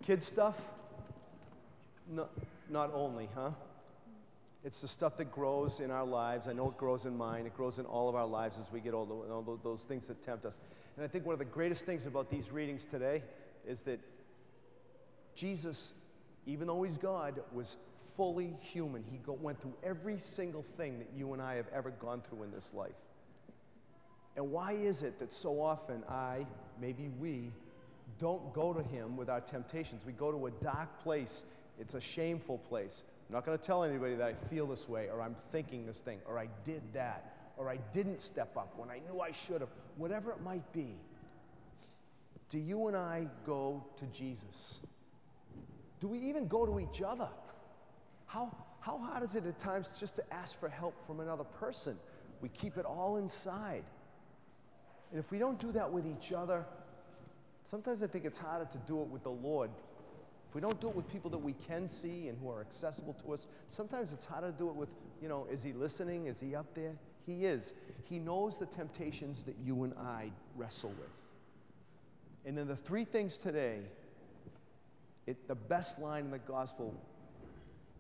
kid stuff? No, not only, huh? It's the stuff that grows in our lives. I know it grows in mine. It grows in all of our lives as we get older, and all those things that tempt us. And I think one of the greatest things about these readings today is that Jesus, even though he's God, was fully human. He went through every single thing that you and I have ever gone through in this life. And why is it that so often maybe we, don't go to him with our temptations? We go to a dark place. It's a shameful place. I'm not going to tell anybody that I feel this way, or I'm thinking this thing, or I did that, or I didn't step up when I knew I should have, whatever it might be. Do you and I go to Jesus? Do we even go to each other? How hard is it at times just to ask for help from another person? We keep it all inside. And if we don't do that with each other, sometimes I think it's harder to do it with the Lord. If we don't do it with people that we can see and who are accessible to us, sometimes it's harder to do it with, is he listening? Is he up there? He is. He knows the temptations that you and I wrestle with. And in the three things today, the best line in the gospel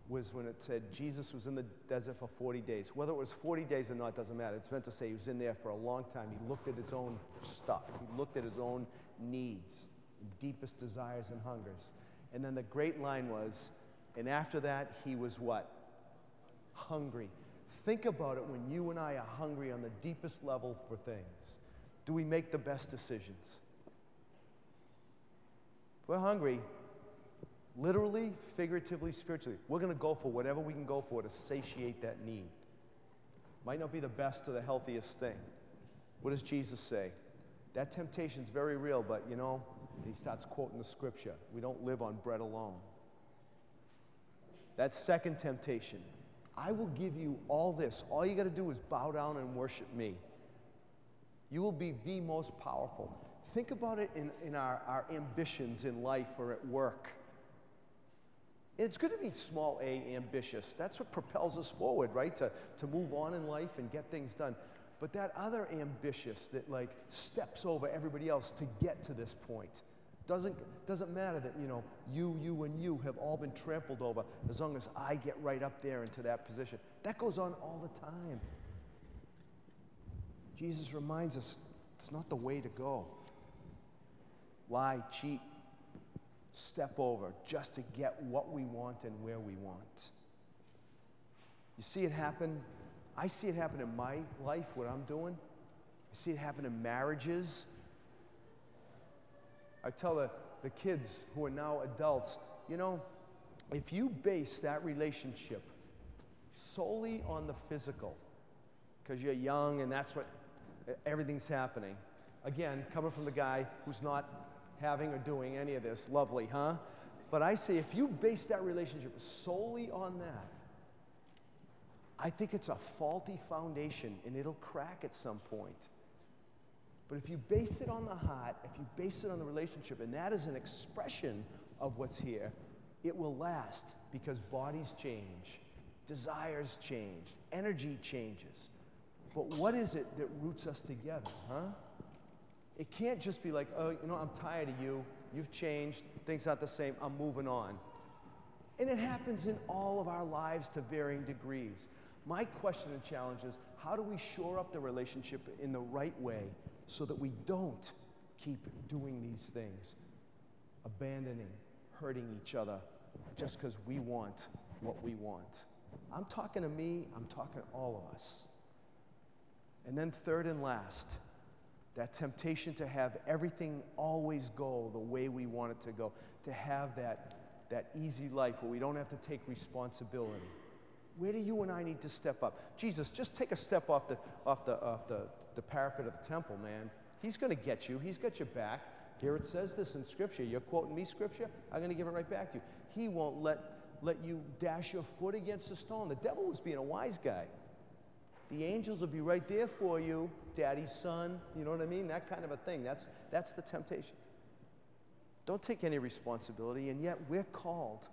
was when it said Jesus was in the desert for 40 days. Whether it was 40 days or not doesn't matter. It's meant to say he was in there for a long time. He looked at his own stuff. He looked at his own needs, deepest desires and hungers. And then the great line was, and after that, he was what? Hungry. Think about it when you and I are hungry on the deepest level for things. Do we make the best decisions? If we're hungry, literally, figuratively, spiritually, we're going to go for whatever we can go for to satiate that need. Might not be the best or the healthiest thing. What does Jesus say? That temptation's very real, but he starts quoting the scripture. We don't live on bread alone. That second temptation, I will give you all this. All you got to do is bow down and worship me. You will be the most powerful. Think about it in our ambitions in life or at work. It's good to be small a ambitious. That's what propels us forward, right? To move on in life and get things done. But that other ambitious that steps over everybody else to get to this point. Doesn't matter that, you and you have all been trampled over as long as I get right up there into that position. That goes on all the time. Jesus reminds us it's not the way to go. Lie, cheat, step over just to get what we want and where we want. You see it happen. I see it happen in my life, what I'm doing. I see it happen in marriages. I tell the kids who are now adults, if you base that relationship solely on the physical, because you're young and that's what everything's happening. Again, coming from the guy who's not having or doing any of this, lovely, huh? But I say if you base that relationship solely on that, I think it's a faulty foundation and it'll crack at some point. But if you base it on the heart, if you base it on the relationship, and that is an expression of what's here, it will last because bodies change, desires change, energy changes. But what is it that roots us together, huh? It can't just be like, oh, I'm tired of you, you've changed, things aren't the same, I'm moving on. And it happens in all of our lives to varying degrees. My question and challenge is, how do we shore up the relationship in the right way so that we don't keep doing these things, abandoning, hurting each other just because we want what we want? I'm talking to me, I'm talking to all of us. And then third and last, that temptation to have everything always go the way we want it to go, to have that easy life where we don't have to take responsibility. Where do you and I need to step up? Jesus, just take a step off the parapet of the temple, man. He's going to get you. He's got your back. Here it says this in Scripture. You're quoting me Scripture? I'm going to give it right back to you. He won't let you dash your foot against a stone. The devil was being a wise guy. The angels will be right there for you, daddy's son, you know what I mean? That kind of a thing. That's the temptation. Don't take any responsibility, and yet we're called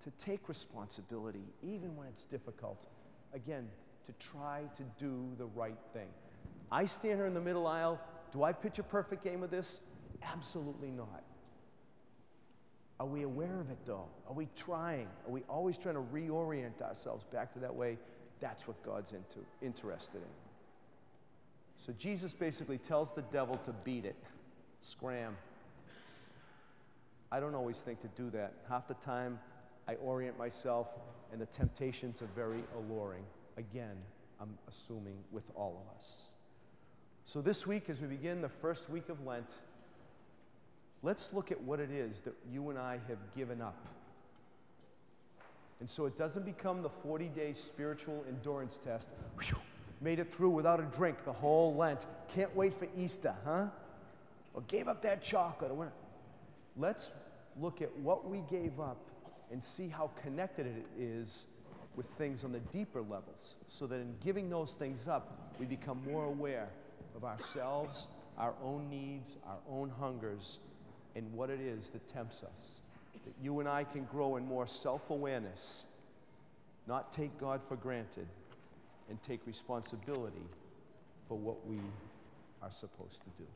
to take responsibility, even when it's difficult. Again, to try to do the right thing. I stand here in the middle aisle. Do I pitch a perfect game of this? Absolutely not. Are we aware of it, though? Are we trying? Are we always trying to reorient ourselves back to that way? That's what God's interested in. So Jesus basically tells the devil to beat it. Scram. I don't always think to do that. Half the time, I orient myself, and the temptations are very alluring. Again, I'm assuming with all of us. So this week, as we begin the first week of Lent, let's look at what it is that you and I have given up. And so it doesn't become the 40-day spiritual endurance test. Whew, made it through without a drink the whole Lent. Can't wait for Easter, huh? Or gave up that chocolate. Let's look at what we gave up and see how connected it is with things on the deeper levels, so that in giving those things up, we become more aware of ourselves, our own needs, our own hungers, and what it is that tempts us. That you and I can grow in more self-awareness, not take God for granted, and take responsibility for what we are supposed to do.